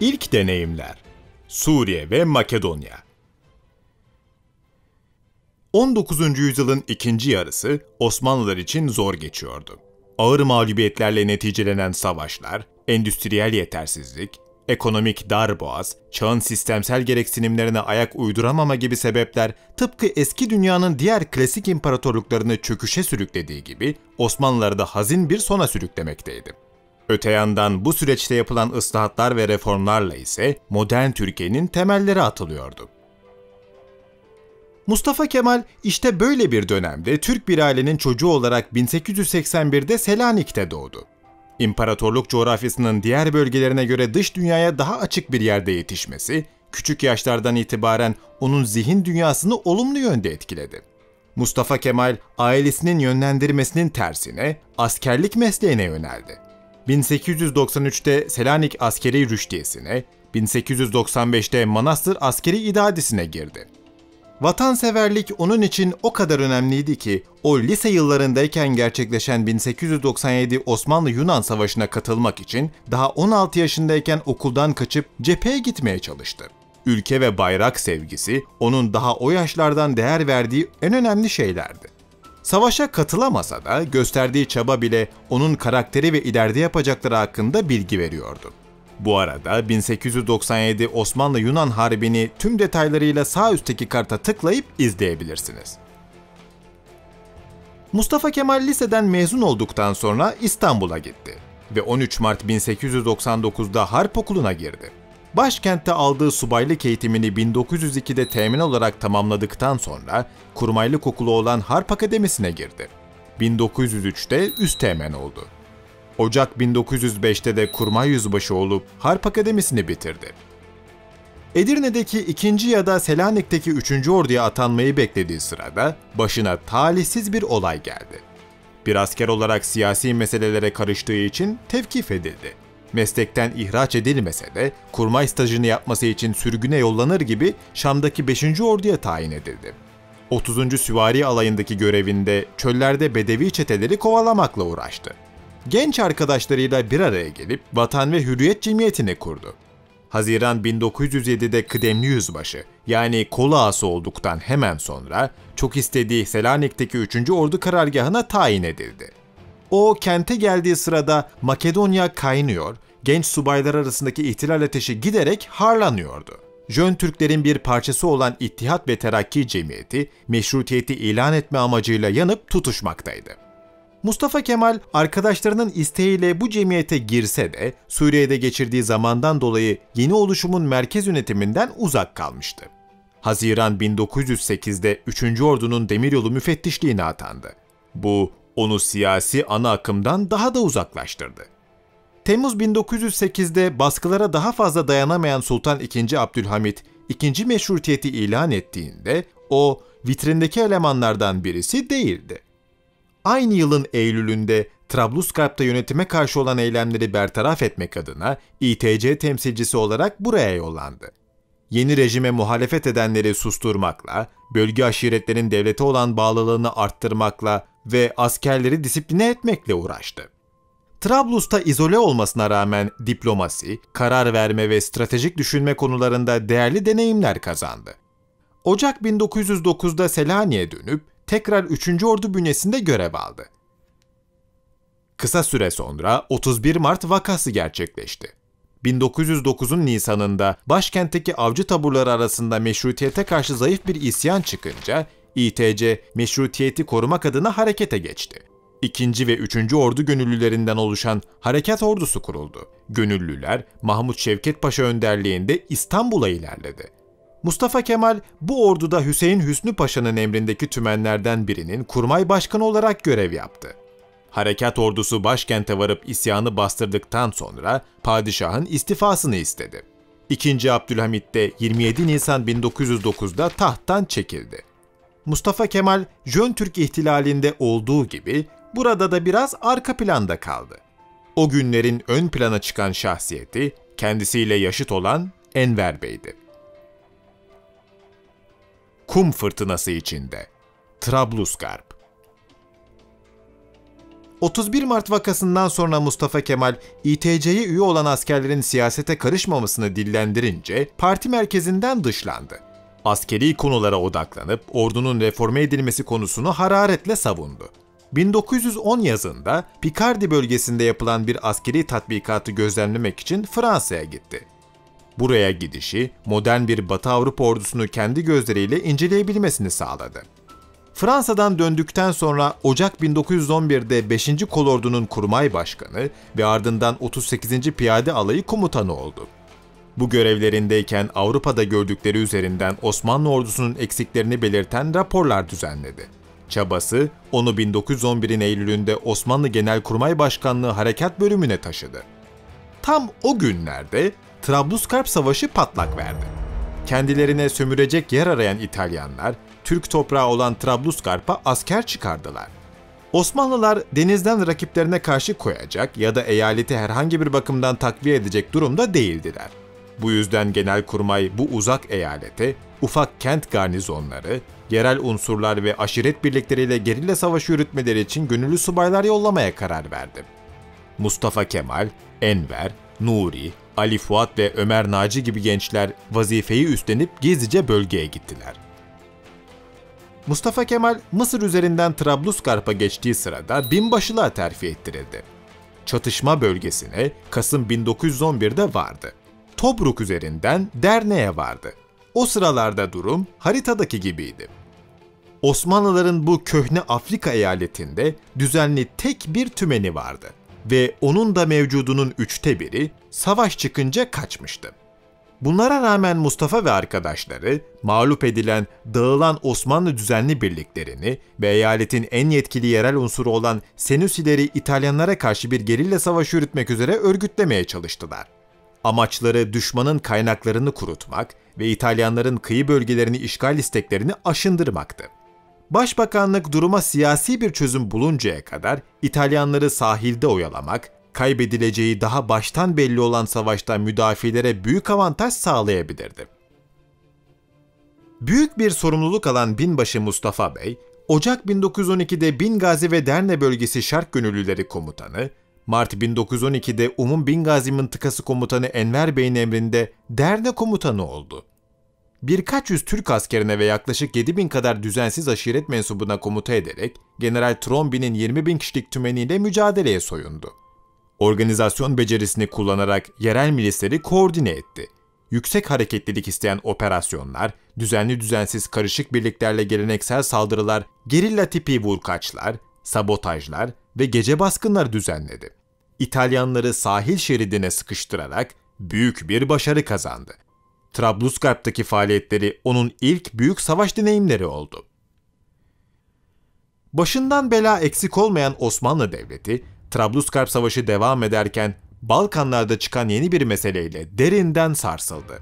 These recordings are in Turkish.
İlk deneyimler Suriye ve Makedonya. 19. yüzyılın ikinci yarısı Osmanlılar için zor geçiyordu. Ağır mağlubiyetlerle neticelenen savaşlar, endüstriyel yetersizlik, ekonomik darboğaz, çağın sistemsel gereksinimlerine ayak uyduramama gibi sebepler tıpkı eski dünyanın diğer klasik imparatorluklarını çöküşe sürüklediği gibi Osmanlıları da hazin bir sona sürüklemekteydi. Öte yandan bu süreçte yapılan ıslahatlar ve reformlarla ise modern Türkiye'nin temelleri atılıyordu. Mustafa Kemal işte böyle bir dönemde Türk bir ailenin çocuğu olarak 1881'de Selanik'te doğdu. İmparatorluk coğrafyasının diğer bölgelerine göre dış dünyaya daha açık bir yerde yetişmesi, küçük yaşlardan itibaren onun zihin dünyasını olumlu yönde etkiledi. Mustafa Kemal, ailesinin yönlendirmesinin tersine askerlik mesleğine yöneldi. 1893'te Selanik Askeri Rüştiyesi'ne, 1895'te Manastır Askeri İdadisi'ne girdi. Vatanseverlik onun için o kadar önemliydi ki, o lise yıllarındayken gerçekleşen 1897 Osmanlı-Yunan Savaşı'na katılmak için daha 16 yaşındayken okuldan kaçıp cepheye gitmeye çalıştı. Ülke ve bayrak sevgisi, onun daha o yaşlardan değer verdiği en önemli şeylerdi. Savaşa katılamasa da gösterdiği çaba bile onun karakteri ve ileride yapacakları hakkında bilgi veriyordu. Bu arada 1897 Osmanlı-Yunan Harbi'ni tüm detaylarıyla sağ üstteki karta tıklayıp izleyebilirsiniz. Mustafa Kemal liseden mezun olduktan sonra İstanbul'a gitti ve 13 Mart 1899'da Harp Okulu'na girdi. Başkentte aldığı subaylık eğitimini 1902'de teğmen olarak tamamladıktan sonra kurmaylık okulu olan Harp Akademisi'ne girdi. 1903'te üsteğmen oldu. Ocak 1905'te de kurmay yüzbaşı olup Harp Akademisi'ni bitirdi. Edirne'deki 2. ya da Selanik'teki 3. orduya atanmayı beklediği sırada başına talihsiz bir olay geldi. Bir asker olarak siyasi meselelere karıştığı için tevkif edildi. Meslekten ihraç edilmese de kurmay stajını yapması için sürgüne yollanır gibi Şam'daki 5. orduya tayin edildi. 30. Süvari Alayı'ndaki görevinde çöllerde Bedevi çeteleri kovalamakla uğraştı. Genç arkadaşlarıyla bir araya gelip Vatan ve Hürriyet Cemiyeti'ni kurdu. Haziran 1907'de kıdemli yüzbaşı, yani kol ağası olduktan hemen sonra çok istediği Selanik'teki 3. Ordu karargahına tayin edildi. O kente geldiği sırada Makedonya kaynıyor, genç subaylar arasındaki ihtilal ateşi giderek harlanıyordu. Jön Türklerin bir parçası olan İttihat ve Terakki Cemiyeti, meşrutiyeti ilan etme amacıyla yanıp tutuşmaktaydı. Mustafa Kemal arkadaşlarının isteğiyle bu cemiyete girse de Suriye'de geçirdiği zamandan dolayı yeni oluşumun merkez yönetiminden uzak kalmıştı. Haziran 1908'de 3. Ordu'nun demiryolu müfettişliğine atandı. Bu onu siyasi ana akımdan daha da uzaklaştırdı. Temmuz 1908'de baskılara daha fazla dayanamayan Sultan II. Abdülhamit, ikinci meşrutiyeti ilan ettiğinde o vitrindeki elemanlardan birisi değildi. Aynı yılın Eylül'ünde Trablusgarp'ta yönetime karşı olan eylemleri bertaraf etmek adına İTC temsilcisi olarak buraya yollandı. Yeni rejime muhalefet edenleri susturmakla, bölge aşiretlerin devlete olan bağlılığını arttırmakla ve askerleri disipline etmekle uğraştı. Trablus'ta izole olmasına rağmen diplomasi, karar verme ve stratejik düşünme konularında değerli deneyimler kazandı. Ocak 1909'da Selanik'e dönüp tekrar 3. Ordu bünyesinde görev aldı. Kısa süre sonra 31 Mart vakası gerçekleşti. 1909'un Nisan'ında başkentteki avcı taburları arasında meşrutiyete karşı zayıf bir isyan çıkınca İTC meşrutiyeti korumak adına harekete geçti. 2. ve 3. Ordu gönüllülerinden oluşan Harekat Ordusu kuruldu. Gönüllüler Mahmut Şevket Paşa önderliğinde İstanbul'a ilerledi. Mustafa Kemal bu orduda Hüseyin Hüsnü Paşa'nın emrindeki tümenlerden birinin kurmay başkanı olarak görev yaptı. Harekat ordusu başkente varıp isyanı bastırdıktan sonra padişahın istifasını istedi. 2. Abdülhamit de 27 Nisan 1909'da tahttan çekildi. Mustafa Kemal, Jön Türk ihtilalinde olduğu gibi burada da biraz arka planda kaldı. O günlerin ön plana çıkan şahsiyeti kendisiyle yaşıt olan Enver Bey'di. Kum fırtınası içinde Trablusgarp. 31 Mart vakasından sonra Mustafa Kemal, İTC'ye üye olan askerlerin siyasete karışmamasını dillendirince parti merkezinden dışlandı. Askeri konulara odaklanıp ordunun reforme edilmesi konusunu hararetle savundu. 1910 yazında Pikardi bölgesinde yapılan bir askeri tatbikatı gözlemlemek için Fransa'ya gitti. Buraya gidişi, modern bir Batı Avrupa ordusunu kendi gözleriyle inceleyebilmesini sağladı. Fransa'dan döndükten sonra Ocak 1911'de 5. Kolordu'nun kurmay başkanı ve ardından 38. Piyade Alayı komutanı oldu. Bu görevlerindeyken Avrupa'da gördükleri üzerinden Osmanlı ordusunun eksiklerini belirten raporlar düzenledi. Çabası onu 1911'in Eylül'ünde Osmanlı Genelkurmay Başkanlığı Harekat Bölümüne taşıdı. Tam o günlerde Trablusgarp Savaşı patlak verdi. Kendilerine sömürecek yer arayan İtalyanlar, Türk toprağı olan Trablusgarp'a asker çıkardılar. Osmanlılar denizden rakiplerine karşı koyacak ya da eyaleti herhangi bir bakımdan takviye edecek durumda değildiler. Bu yüzden Genelkurmay bu uzak eyalete ufak kent garnizonları, yerel unsurlar ve aşiret birlikleriyle gerilla savaşı yürütmeleri için gönüllü subaylar yollamaya karar verdi. Mustafa Kemal, Enver, Nuri, Ali Fuat ve Ömer Naci gibi gençler vazifeyi üstlenip gizlice bölgeye gittiler. Mustafa Kemal, Mısır üzerinden Trablusgarp'a geçtiği sırada binbaşılığa terfi ettirildi. Çatışma bölgesine Kasım 1911'de vardı. Tobruk üzerinden Derne'ye vardı. O sıralarda durum haritadaki gibiydi. Osmanlıların bu köhne Afrika eyaletinde düzenli tek bir tümeni vardı ve onun da mevcudunun 1/3'ü savaş çıkınca kaçmıştı. Bunlara rağmen Mustafa ve arkadaşları mağlup edilen, dağılan Osmanlı düzenli birliklerini ve eyaletin en yetkili yerel unsuru olan Senüsileri İtalyanlara karşı bir gerilla savaşı yürütmek üzere örgütlemeye çalıştılar. Amaçları düşmanın kaynaklarını kurutmak ve İtalyanların kıyı bölgelerini işgal isteklerini aşındırmaktı. Başbakanlık duruma siyasi bir çözüm buluncaya kadar İtalyanları sahilde oyalamak, kaybedileceği daha baştan belli olan savaşta müdafielere büyük avantaj sağlayabilirdi. Büyük bir sorumluluk alan binbaşı Mustafa Bey, Ocak 1912'de Bingazi ve Derne bölgesi Şark Gönüllüleri Komutanı, Mart 1912'de Bingazi Mıntıkası Komutanı Enver Bey'in emrinde Derne Komutanı oldu. Birkaç yüz Türk askerine ve yaklaşık 7.000 kadar düzensiz aşiret mensubuna komuta ederek General Trombi'nin 20.000 kişilik tümeniyle mücadeleye soyundu. Organizasyon becerisini kullanarak yerel milisleri koordine etti. Yüksek hareketlilik isteyen operasyonlar, düzenli düzensiz karışık birliklerle geleneksel saldırılar, gerilla tipi vurkaçlar, sabotajlar ve gece baskınları düzenledi. İtalyanları sahil şeridine sıkıştırarak büyük bir başarı kazandı. Trablusgarp'taki faaliyetleri onun ilk büyük savaş deneyimleri oldu. Başından bela eksik olmayan Osmanlı Devleti, Trablusgarp Savaşı devam ederken Balkanlarda çıkan yeni bir meseleyle derinden sarsıldı.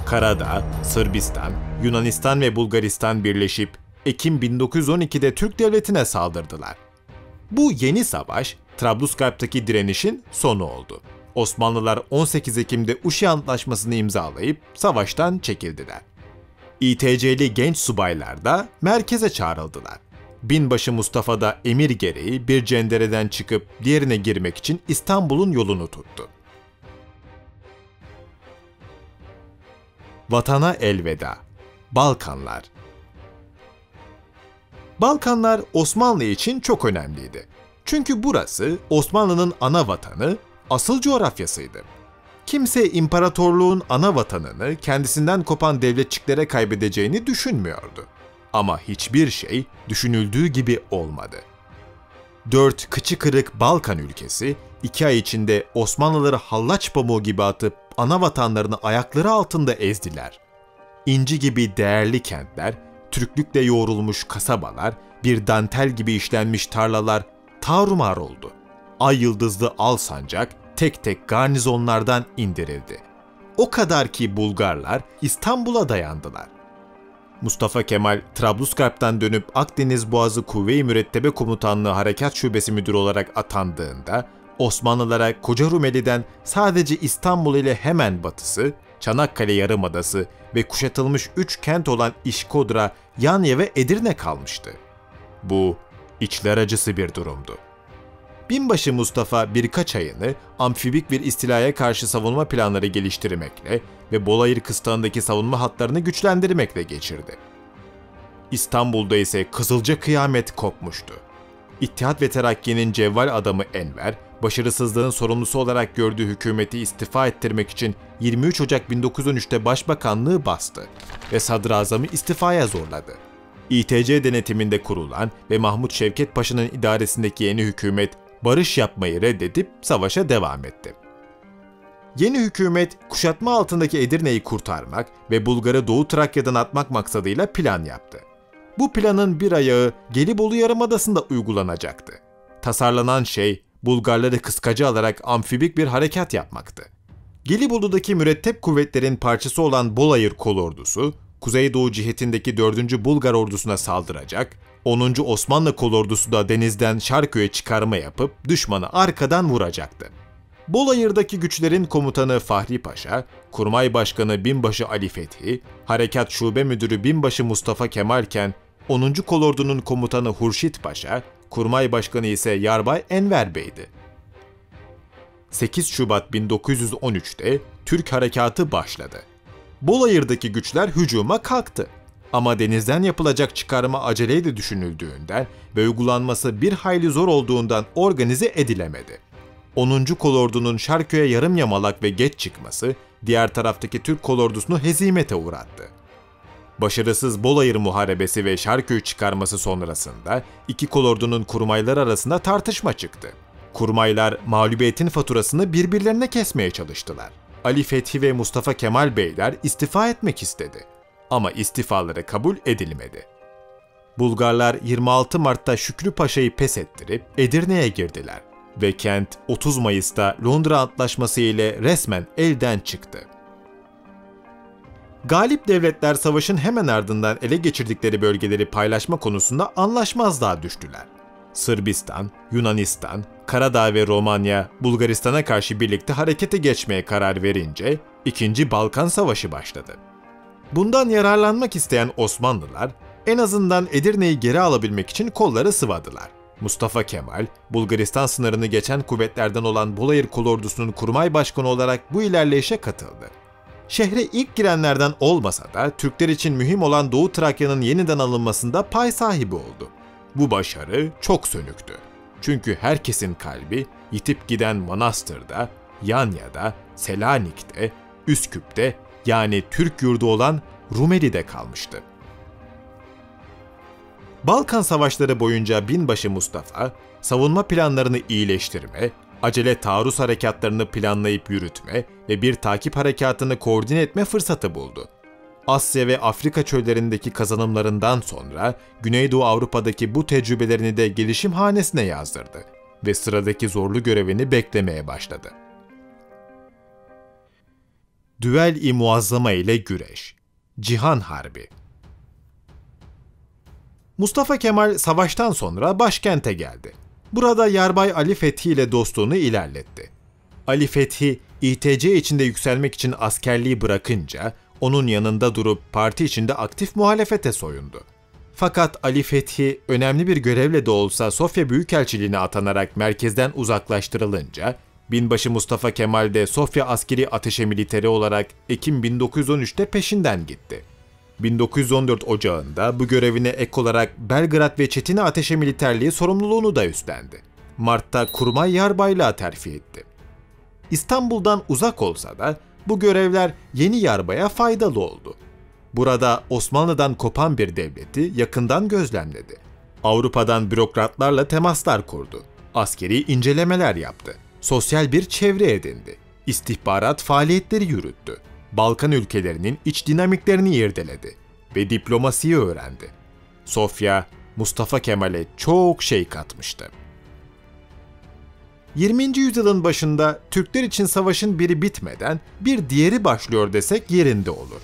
Karada, Sırbistan, Yunanistan ve Bulgaristan birleşip Ekim 1912'de Türk Devleti'ne saldırdılar. Bu yeni savaş, Trablusgarp'taki direnişin sonu oldu. Osmanlılar 18 Ekim'de Uşi Antlaşması'nı imzalayıp savaştan çekildiler. İTC'li genç subaylar da merkeze çağrıldılar. Binbaşı Mustafa da emir gereği bir cendereden çıkıp diğerine girmek için İstanbul'un yolunu tuttu. Vatana elveda. Balkanlar. Balkanlar Osmanlı için çok önemliydi. Çünkü burası Osmanlı'nın ana vatanı, asıl coğrafyasıydı. Kimse imparatorluğun ana vatanını kendisinden kopan devletçiklere kaybedeceğini düşünmüyordu. Ama hiçbir şey düşünüldüğü gibi olmadı. 4 kıçı kırık Balkan ülkesi 2 ay içinde Osmanlıları hallaç pamuğu gibi atıp ana vatanlarını ayakları altında ezdiler. İnci gibi değerli kentler, Türklükle yoğrulmuş kasabalar, bir dantel gibi işlenmiş tarlalar tarumar oldu. Ay yıldızlı Alsancak tek tek garnizonlardan indirildi. O kadar ki Bulgarlar İstanbul'a dayandılar. Mustafa Kemal, Trablusgarp'tan dönüp Akdeniz Boğazı Kuvve-i Mürettebe Komutanlığı Harekat Şubesi Müdürü olarak atandığında, Osmanlılara Koca Rumeli'den sadece İstanbul ile hemen batısı, Çanakkale Yarımadası ve kuşatılmış 3 kent olan İşkodra, Yanya ve Edirne kalmıştı. Bu, içler acısı bir durumdu. Binbaşı Mustafa birkaç ayını amfibik bir istilaya karşı savunma planları geliştirmekle ve Bolayır kıstağındaki savunma hatlarını güçlendirmekle geçirdi. İstanbul'da ise Kızılca kıyamet kopmuştu. İttihat ve Terakki'nin cevval adamı Enver, başarısızlığın sorumlusu olarak gördüğü hükümeti istifa ettirmek için 23 Ocak 1913'te başbakanlığı bastı ve sadrazamı istifaya zorladı. İTC denetiminde kurulan ve Mahmut Şevket Paşa'nın idaresindeki yeni hükümet, barış yapmayı reddedip savaşa devam etti. Yeni hükümet, kuşatma altındaki Edirne'yi kurtarmak ve Bulgar'ı Doğu Trakya'dan atmak maksadıyla plan yaptı. Bu planın bir ayağı Gelibolu Yarımadası'nda uygulanacaktı. Tasarlanan şey, Bulgarları kıskacı alarak amfibik bir harekat yapmaktı. Gelibolu'daki mürettep kuvvetlerin parçası olan Bolayır Kolordusu, Kuzeydoğu cihetindeki 4. Bulgar ordusuna saldıracak, 10. Osmanlı Kolordusu da denizden Şarköy'e çıkarma yapıp düşmanı arkadan vuracaktı. Bolayır'daki güçlerin komutanı Fahri Paşa, Kurmay Başkanı Binbaşı Ali Fethi, Harekat Şube Müdürü Binbaşı Mustafa Kemalken, 10. Kolordu'nun komutanı Hurşit Paşa, Kurmay Başkanı ise Yarbay Enver Bey'di. 8 Şubat 1913'te Türk Harekatı başladı. Bolayır'daki güçler hücuma kalktı. Ama denizden yapılacak çıkarma aceleyle düşünüldüğünden ve uygulanması bir hayli zor olduğundan organize edilemedi. 10. Kolordu'nun Şarköy'e yarım yamalak ve geç çıkması, diğer taraftaki Türk kolordusunu hezimete uğrattı. Başarısız Bolayır Muharebesi ve Şarköy çıkarması sonrasında iki kolordunun kurmaylar arasında tartışma çıktı. Kurmaylar mağlubiyetin faturasını birbirlerine kesmeye çalıştılar. Ali Fethi ve Mustafa Kemal Beyler istifa etmek istedi. Ama istifaları kabul edilmedi. Bulgarlar 26 Mart'ta Şükrü Paşa'yı pes ettirip Edirne'ye girdiler ve kent 30 Mayıs'ta Londra Antlaşması ile resmen elden çıktı. Galip devletler savaşın hemen ardından ele geçirdikleri bölgeleri paylaşma konusunda anlaşmazlığa düştüler. Sırbistan, Yunanistan, Karadağ ve Romanya, Bulgaristan'a karşı birlikte harekete geçmeye karar verince 2. Balkan Savaşı başladı. Bundan yararlanmak isteyen Osmanlılar en azından Edirne'yi geri alabilmek için kolları sıvadılar. Mustafa Kemal, Bulgaristan sınırını geçen kuvvetlerden olan Bolayır Kolordusu'nun kurmay başkanı olarak bu ilerleyişe katıldı. Şehre ilk girenlerden olmasa da Türkler için mühim olan Doğu Trakya'nın yeniden alınmasında pay sahibi oldu. Bu başarı çok sönüktü. Çünkü herkesin kalbi yitip giden Manastır'da, Yanya'da, Selanik'te, Üsküp'te yani Türk yurdu olan Rumeli'de kalmıştı. Balkan Savaşları boyunca Binbaşı Mustafa, savunma planlarını iyileştirme, acele taarruz harekatlarını planlayıp yürütme ve bir takip harekatını koordine etme fırsatı buldu. Asya ve Afrika çöllerindeki kazanımlarından sonra Güneydoğu Avrupa'daki bu tecrübelerini de gelişim hanesine yazdırdı ve sıradaki zorlu görevini beklemeye başladı. Düvel-i Muazzama ile güreş, Cihan Harbi. Mustafa Kemal savaştan sonra başkente geldi. Burada Yarbay Ali Fethi ile dostluğunu ilerletti. Ali Fethi, İTC içinde yükselmek için askerliği bırakınca onun yanında durup parti içinde aktif muhalefete soyundu. Fakat Ali Fethi önemli bir görevle de olsa Sofya Büyükelçiliğine atanarak merkezden uzaklaştırılınca, Binbaşı Mustafa Kemal de Sofya Askeri Ateşe Militeri olarak Ekim 1913'te peşinden gitti. 1914 Ocağı'nda bu görevine ek olarak Belgrad ve Çetin'e Ateşe Militerliği sorumluluğunu da üstlendi. Mart'ta Kurmay Yarbaylığa terfi etti. İstanbul'dan uzak olsa da bu görevler yeni yarbaya faydalı oldu. Burada Osmanlı'dan kopan bir devleti yakından gözlemledi. Avrupa'dan bürokratlarla temaslar kurdu. Askeri incelemeler yaptı. Sosyal bir çevre edindi. İstihbarat faaliyetleri yürüttü. Balkan ülkelerinin iç dinamiklerini irdeledi ve diplomasiyi öğrendi. Sofya, Mustafa Kemal'e çok şey katmıştı. 20. yüzyılın başında Türkler için savaşın biri bitmeden bir diğeri başlıyor desek yerinde olur.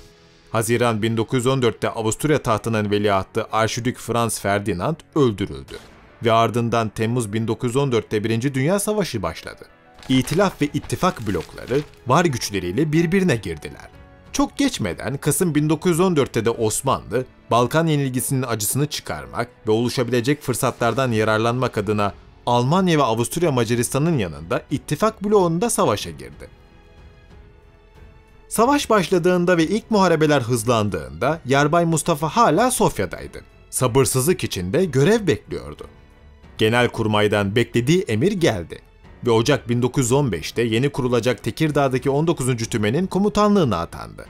Haziran 1914'te Avusturya tahtının veliahtı Arşidük Franz Ferdinand öldürüldü ve ardından Temmuz 1914'te 1. Dünya Savaşı başladı. İtilaf ve ittifak blokları var güçleriyle birbirine girdiler. Çok geçmeden Kasım 1914'te de Osmanlı, Balkan yenilgisinin acısını çıkarmak ve oluşabilecek fırsatlardan yararlanmak adına Almanya ve Avusturya Macaristan'ın yanında ittifak bloğunda savaşa girdi. Savaş başladığında ve ilk muharebeler hızlandığında Yarbay Mustafa hala Sofya'daydı. Sabırsızlık içinde görev bekliyordu. Genelkurmay'dan beklediği emir geldi ve Ocak 1915'te yeni kurulacak Tekirdağ'daki 19. Tümen'in komutanlığına atandı.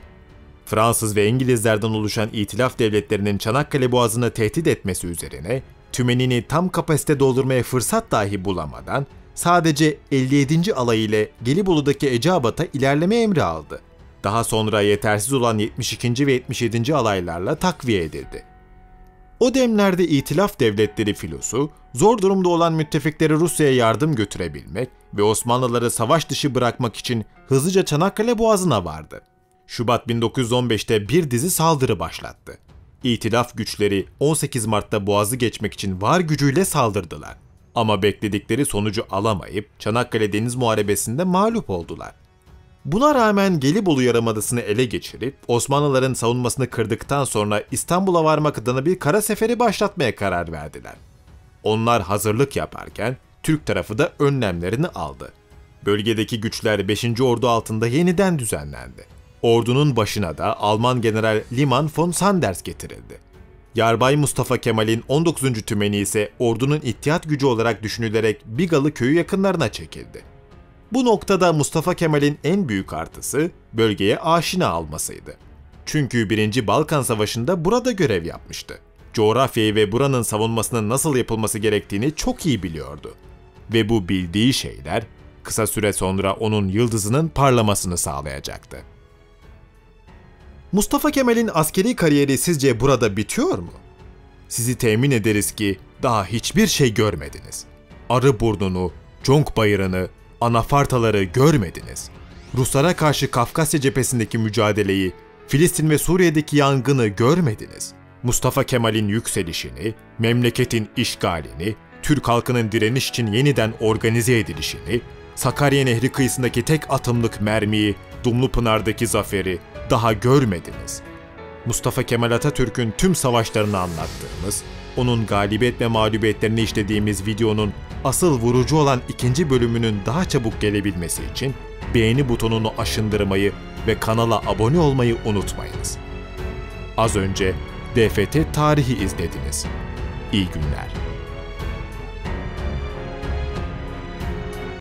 Fransız ve İngilizlerden oluşan İtilaf devletlerinin Çanakkale Boğazı'nı tehdit etmesi üzerine tümenini tam kapasite doldurmaya fırsat dahi bulamadan sadece 57. alay ile Gelibolu'daki Eceabat'a ilerleme emri aldı. Daha sonra yetersiz olan 72. ve 77. alaylarla takviye edildi. O demlerde İtilaf devletleri filosu, zor durumda olan müttefikleri Rusya'ya yardım götürebilmek ve Osmanlıları savaş dışı bırakmak için hızlıca Çanakkale Boğazı'na vardı. Şubat 1915'te bir dizi saldırı başlattı. İtilaf güçleri 18 Mart'ta Boğaz'ı geçmek için var gücüyle saldırdılar. Ama bekledikleri sonucu alamayıp Çanakkale Deniz Muharebesi'nde mağlup oldular. Buna rağmen Gelibolu Yarımadası'nı ele geçirip Osmanlıların savunmasını kırdıktan sonra İstanbul'a varmak adına bir kara seferi başlatmaya karar verdiler. Onlar hazırlık yaparken Türk tarafı da önlemlerini aldı. Bölgedeki güçler 5. Ordu altında yeniden düzenlendi. Ordunun başına da Alman General Liman von Sanders getirildi. Yarbay Mustafa Kemal'in 19. Tümeni ise ordunun ihtiyat gücü olarak düşünülerek Bigalı köyü yakınlarına çekildi. Bu noktada Mustafa Kemal'in en büyük artısı bölgeye aşina almasıydı. Çünkü 1. Balkan Savaşı'nda burada görev yapmıştı. Coğrafyayı ve buranın savunmasının nasıl yapılması gerektiğini çok iyi biliyordu. Ve bu bildiği şeyler kısa süre sonra onun yıldızının parlamasını sağlayacaktı. Mustafa Kemal'in askeri kariyeri sizce burada bitiyor mu? Sizi temin ederiz ki daha hiçbir şey görmediniz. Arıburnu'nu, Conk Bayırı'nı, Anafartaları görmediniz. Ruslara karşı Kafkasya cephesindeki mücadeleyi, Filistin ve Suriye'deki yangını görmediniz. Mustafa Kemal'in yükselişini, memleketin işgalini, Türk halkının direniş için yeniden organize edilişini, Sakarya Nehri kıyısındaki tek atımlık mermiyi, Dumlupınar'daki zaferi daha görmediniz. Mustafa Kemal Atatürk'ün tüm savaşlarını anlattığımız, onun galibiyet ve mağlubiyetlerini işlediğimiz videonun asıl vurucu olan 2. bölümünün daha çabuk gelebilmesi için beğeni butonunu aşındırmayı ve kanala abone olmayı unutmayınız. Az önce DFT Tarihi izlediniz. İyi günler.